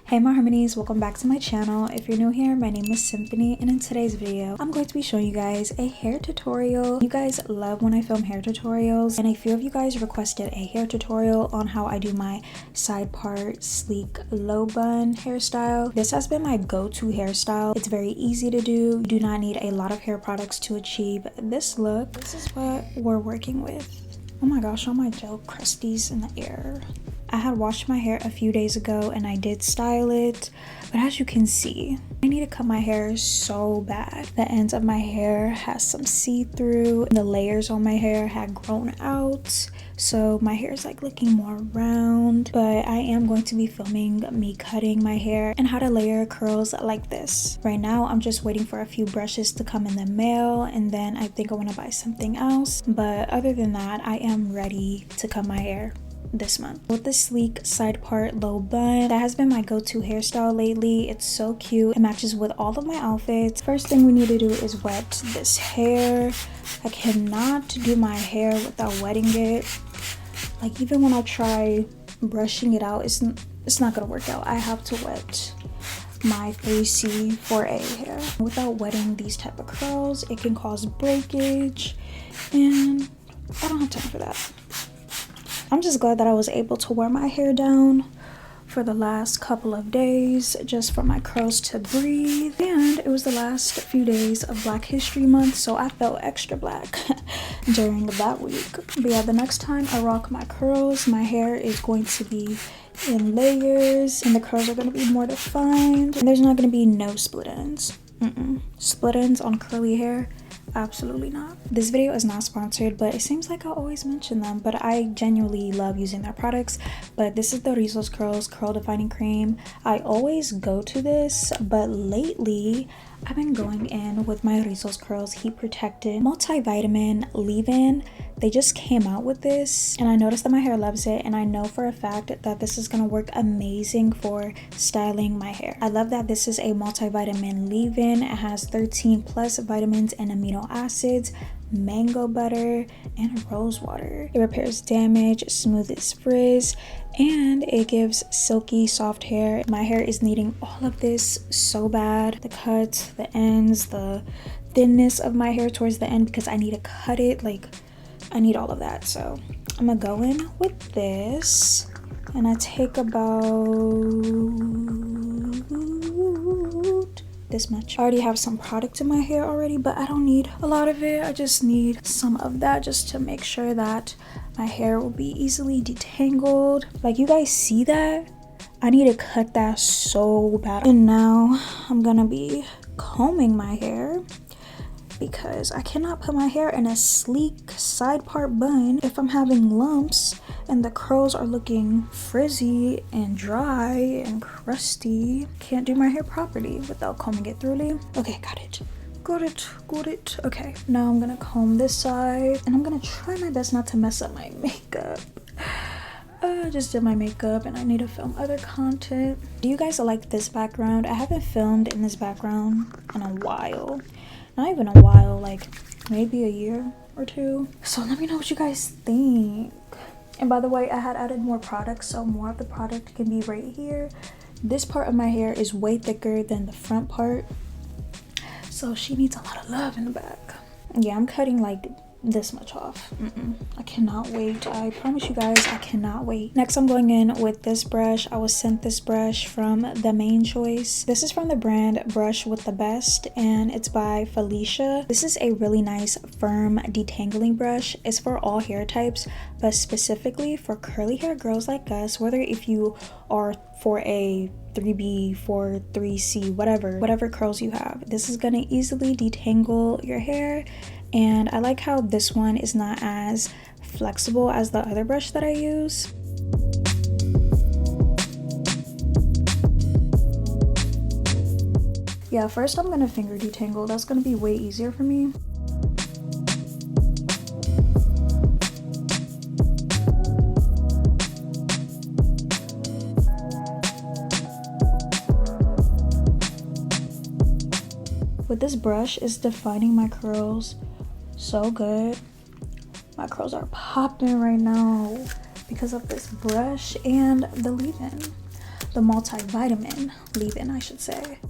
Hey my harmonies, welcome back to my channel. If you're new here, my name is Symphony, and in today's video I'm going to be showing you guys a hair tutorial. You guys love when I film hair tutorials, and a few of you guys requested a hair tutorial on how I do my side part sleek low bun hairstyle. This has been my go-to hairstyle. It's very easy to do. You do not need a lot of hair products to achieve this look. This is what we're working with. Oh my gosh, all my gel crusties in the air. I had washed my hair a few days ago and I did style it, but as you can see, I need to cut my hair so bad. The ends of my hair has some see-through. The layers on my hair had grown out, so my hair is like looking more round. But I am going to be filming me cutting my hair and how to layer curls like this. Right now, I'm just waiting for a few brushes to come in the mail, and then I think I want to buy something else. But other than that, I am ready to cut my hair this month with the sleek side part low bun. That has been my go-to hairstyle lately. It's so cute. It matches with all of my outfits. First thing we need to do is wet this hair. I cannot do my hair without wetting it. Like, even when I try brushing it out, it's not gonna work out. I have to wet my 3C4A hair. Without wetting these type of curls, it can cause breakage, and I don't have time for that. I'm just glad that I was able to wear my hair down for the last couple of days just for my curls to breathe. And it was the last few days of Black History Month, so I felt extra black during that week. But yeah, the next time I rock my curls, my hair is going to be in layers and the curls are going to be more defined, and there's not going to be no split ends. Split ends on curly hair? Absolutely not. This video is not sponsored, but it seems like I always mention them, but I genuinely love using their products. But this is the 𝐉𝐶𝐝 Curls Curl Defining Cream. I always go to this, but lately I've been going in with my 𝐉𝐶𝐝 Curls Heat Protectant Multivitamin Leave-In. They just came out with this and I noticed that my hair loves it, and I know for a fact that this is gonna work amazing for styling my hair. I love that this is a multivitamin leave-in. It has 13 plus vitamins and amino acids, mango butter, and rose water. It repairs damage, smooths frizz, and it gives silky soft hair. My hair is needing all of this so bad. The cuts, the ends, the thinness of my hair towards the end, because I need to cut it. Like, I need all of that. So I'm gonna go in with this, and I take about this much. I already have some product in my hair already, but I don't need a lot of it. I just need some of that just to make sure that my hair will be easily detangled. Like, you guys see that? I need to cut that so bad. And now I'm gonna be combing my hair, because I cannot put my hair in a sleek side part bun if I'm having lumps and the curls are looking frizzy and dry and crusty. Can't do my hair properly without combing it thoroughly. Okay, got it. Okay, now I'm gonna comb this side, and I'm gonna try my best not to mess up my makeup. I just did my makeup and I need to film other content. Do you guys like this background? I haven't filmed in this background in a while. Not even a while, like maybe a year or two. So let me know what you guys think. And by the way, I had added more products, so more of the product can be right here. This part of my hair is way thicker than the front part, so she needs a lot of love in the back. Yeah, I'm cutting like this much off. I cannot wait. I promise you guys, I cannot wait. Next, I'm going in with this brush. I was sent this brush from The Main Choice. This is from the brand Brush with the Best, and it's by Felicia. This is a really nice firm detangling brush. It's for all hair types, but specifically for curly hair girls like us, whether if you are for a 3B, 4, 3C, whatever curls you have. This is gonna easily detangle your hair. And I like how this one is not as flexible as the other brush that I use. Yeah, first I'm gonna finger detangle. That's gonna be way easier for me. With this brush, it's defining my curls so good. My curls are popping right now because of this brush and the leave-in, the multivitamin leave-in, I should say.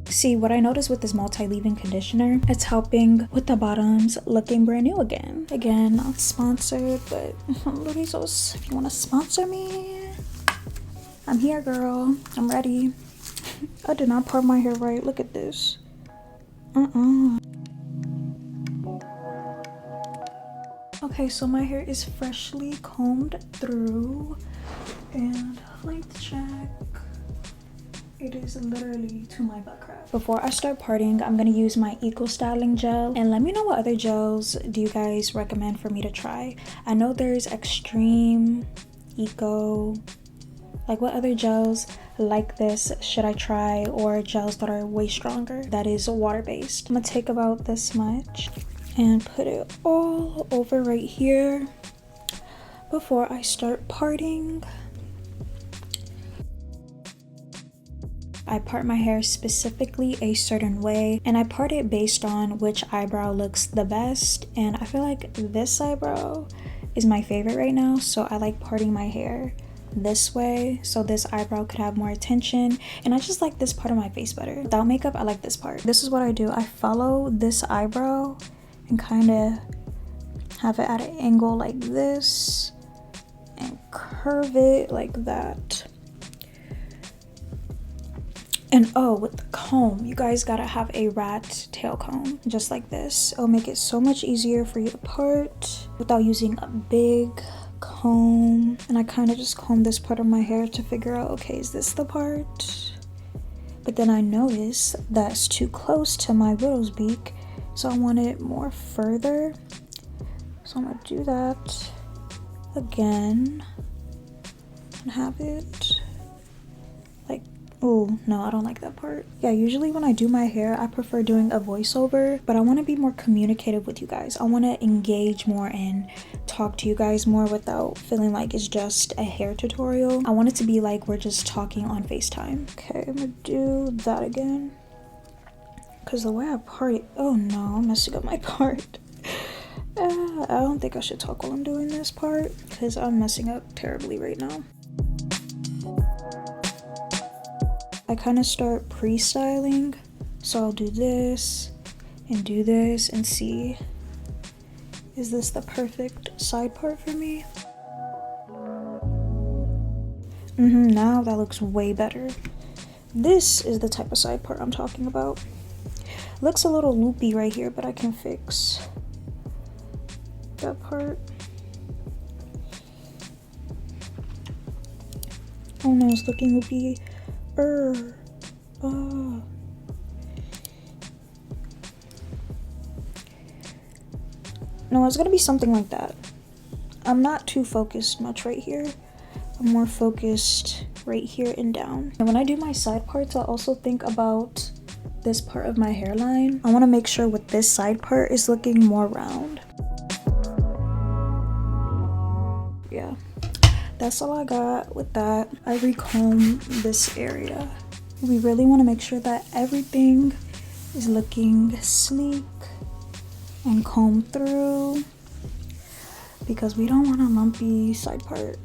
See, what I noticed with this multi-leave-in conditioner, it's helping with the bottoms looking brand new again. Again, not sponsored, but Lorizos, if you want to sponsor me, I'm here, girl. I'm ready. I did not part my hair right. Look at this. Okay, so my hair is freshly combed through, and length check. It is literally to my butt crack. Before I start parting, I'm gonna use my Eco Styling gel, and let me know what other gels do you guys recommend for me to try. I know there's Extreme, Eco, like what other gels like this should I try, or gels that are way stronger that is water-based. I'm gonna take about this much and put it all over right here before I start parting. I part my hair specifically a certain way, and I part it based on which eyebrow looks the best, and I feel like this eyebrow is my favorite right now, so I like parting my hair this way so this eyebrow could have more attention, and I just like this part of my face better. Without makeup, I like this part. This is what I do. I follow this eyebrow and kind of have it at an angle like this and curve it like that. And oh, with the comb, you guys gotta have a rat tail comb just like this. It'll make it so much easier for you to part without using a big comb. And I kind of just comb this part of my hair to figure out, okay, is this the part? But then I notice that's too close to my widow's beak, so I want it more further. So I'm gonna do that again and have it like, oh no, I don't like that part. Yeah, usually when I do my hair, I prefer doing a voiceover, but I want to be more communicative with you guys. I want to engage more and talk to you guys more without feeling like it's just a hair tutorial. I want it to be like we're just talking on FaceTime. Okay, I'm gonna do that again. Because the way I part it, oh no, I'm messing up my part. I don't think I should talk while I'm doing this part because I'm messing up terribly right now. I kind of start pre-styling, so I'll do this and see, is this the perfect side part for me? Now that looks way better. This is the type of side part I'm talking about. Looks a little loopy right here, but I can fix that part. Oh no, it's looking loopy. No, it's gonna be something like that. I'm not too focused much right here. I'm more focused right here and down. And when I do my side parts, I also think about this part of my hairline. I want to make sure with this side part is looking more round. Yeah, that's all I got with that. I recomb this area. We really want to make sure that everything is looking sleek and combed through because we don't want a lumpy side part.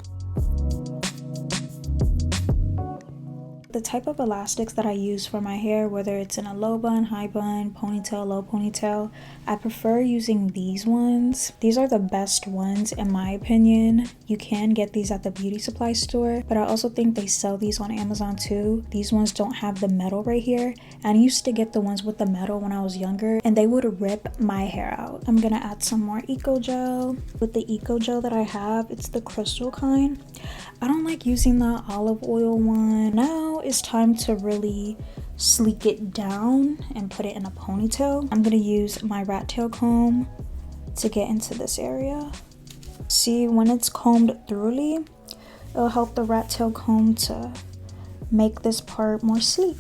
The type of elastics that I use for my hair, whether it's in a low bun, high bun, ponytail, low ponytail, I prefer using these ones. These are the best ones in my opinion. You can get these at the beauty supply store, but I also think they sell these on Amazon too. These ones don't have the metal right here, and I used to get the ones with the metal when I was younger, and they would rip my hair out. I'm gonna add some more Eco Gel. With the Eco Gel that I have, it's the crystal kind. I don't like using the olive oil one. Now it's time to really sleek it down and put it in a ponytail. I'm gonna use my rat tail comb to get into this area. See, when it's combed thoroughly, it'll help the rat tail comb to make this part more sleek.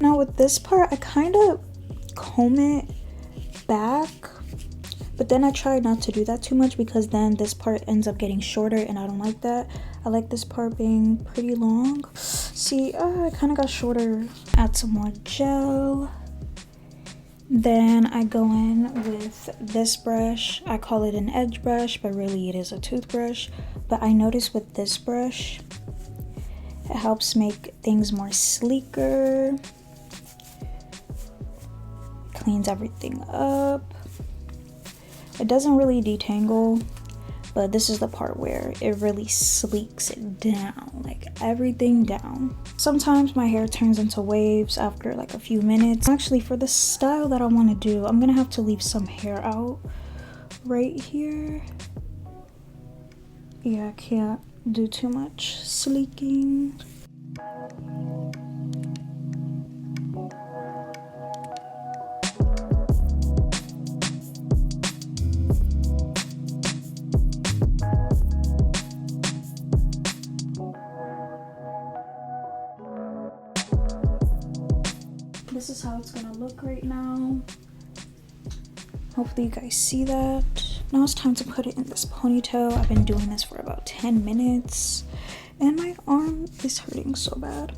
Now with this part, I kind of comb it back, But then I try not to do that too much because then this part ends up getting shorter and I don't like that. I like this part being pretty long. See, it kind of got shorter. Add some more gel. Then I go in with this brush. I call it an edge brush, but really it is a toothbrush. But I noticed with this brush, it helps make things more sleeker. Cleans everything up. It doesn't really detangle, but this is the part where it really sleeks it down, like everything down. Sometimes my hair turns into waves after like a few minutes. Actually, for the style that I want to do, I'm gonna have to leave some hair out right here. Yeah, I can't do too much sleeking. This is how it's gonna look right now. Hopefully you guys see that. Now it's time to put it in this ponytail. I've been doing this for about 10 minutes and my arm is hurting so bad.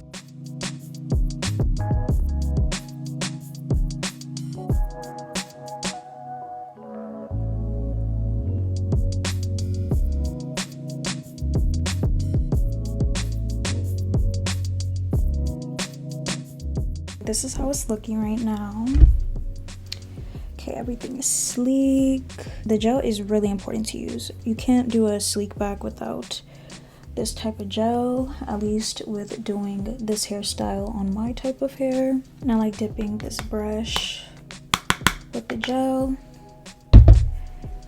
This is how it's looking right now. Okay, everything is sleek. The gel is really important to use. You can't do a sleek back without this type of gel, at least with doing this hairstyle on my type of hair. And I like dipping this brush with the gel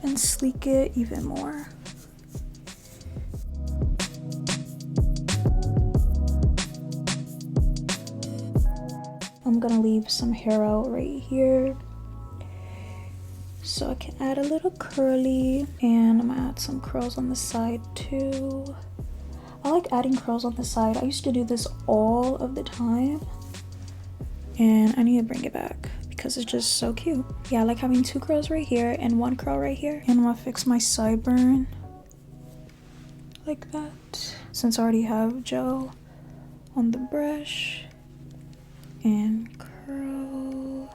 and sleek it even more. I'm gonna leave some hair out right here so I can add a little curly, and I'm gonna add some curls on the side too. I like adding curls on the side. I used to do this all of the time and I need to bring it back because it's just so cute. Yeah, I like having 2 curls right here and 1 curl right here. And I'm gonna fix my sideburn like that since I already have gel on the brush. And curl.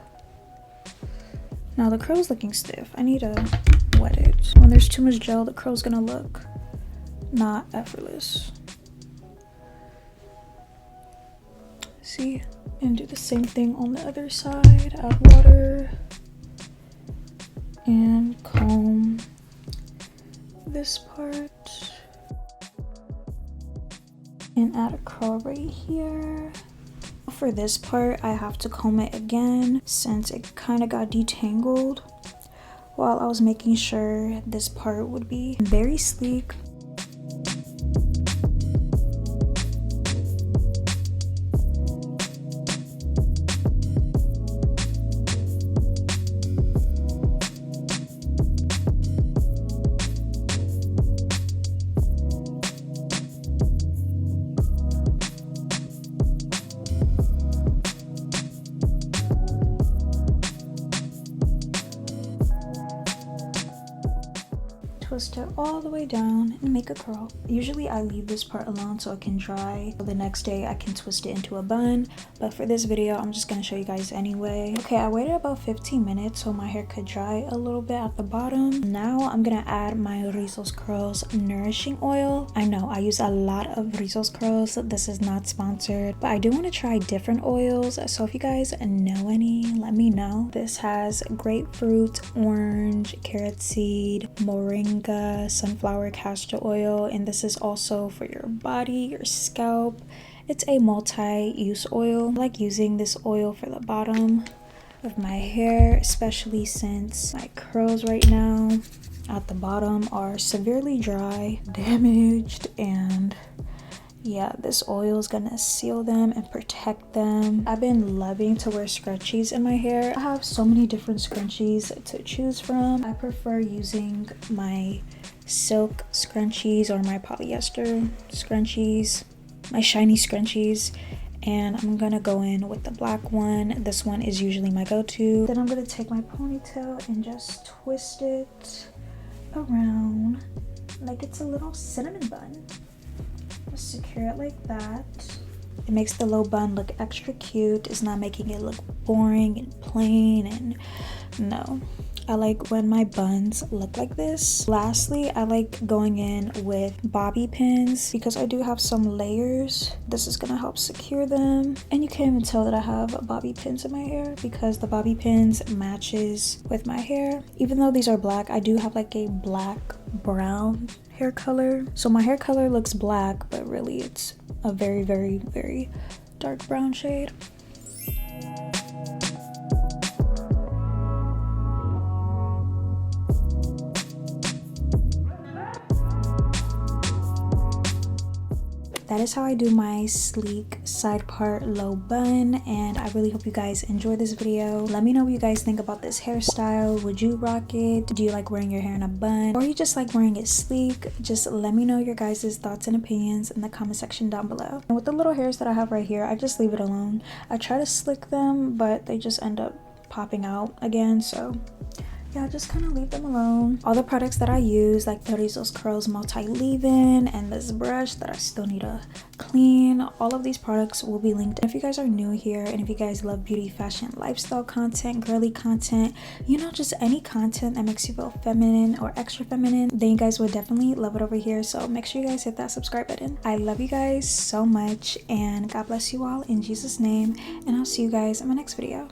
Now the curl's looking stiff. I need to wet it. When there's too much gel, the curl's gonna look not effortless. See? And do the same thing on the other side. Add water and comb this part. And add a curl right here. For this part, I have to comb it again since it kind of got detangled while I was making sure this part would be very sleek. Twist it all the way down and make a curl. Usually I leave this part alone so it can dry. The next day I can twist it into a bun, but for this video I'm just gonna show you guys anyway. Okay, I waited about 15 minutes so my hair could dry a little bit at the bottom. Now I'm gonna add my 𝐿 Curls nourishing oil. I know I use a lot of 𝐿 Curls. This is not sponsored, but I do want to try different oils, so if you guys know any, let me know. This has grapefruit, orange, carrot seed, moringa, sunflower, castor oil, and this is also for your body, your scalp. It's a multi-use oil. I like using this oil for the bottom of my hair, especially since my curls right now at the bottom are severely dry, damaged, and yeah, this oil is gonna seal them and protect them. I've been loving to wear scrunchies in my hair. I have so many different scrunchies to choose from. I prefer using my silk scrunchies or my polyester scrunchies, my shiny scrunchies, and I'm gonna go in with the black one. This one is usually my go-to. Then I'm gonna take my ponytail and just twist it around like it's a little cinnamon bun. Just secure it like that. It makes the low bun look extra cute. It's not making it look boring and plain, and no. I like when my buns look like this. Lastly, I like going in with bobby pins because I do have some layers. This is gonna help secure them. And you can't even tell that I have bobby pins in my hair because the bobby pins matches with my hair. Even though these are black, I do have like a black brown hair color. So my hair color looks black, but really it's a very, very, very dark brown shade. That is how I do my sleek side part low bun, and I really hope you guys enjoy this video. Let me know what you guys think about this hairstyle. Would you rock it? Do you like wearing your hair in a bun, or you just like wearing it sleek? Just let me know your guys' thoughts and opinions in the comment section down below. And with the little hairs that I have right here, I just leave it alone. I try to slick them, but they just end up popping out again, so yeah, just kind of leave them alone. All the products that I use, like 𝐵𝐸 Curls multi-leave-in and this brush that I still need to clean, all of these products will be linked. If you guys are new here and if you guys love beauty, fashion, lifestyle content, girly content, you know, just any content that makes you feel feminine or extra feminine, then you guys would definitely love it over here. So make sure you guys hit that subscribe button. I love you guys so much, and God bless you all in Jesus' name, and I'll see you guys in my next video.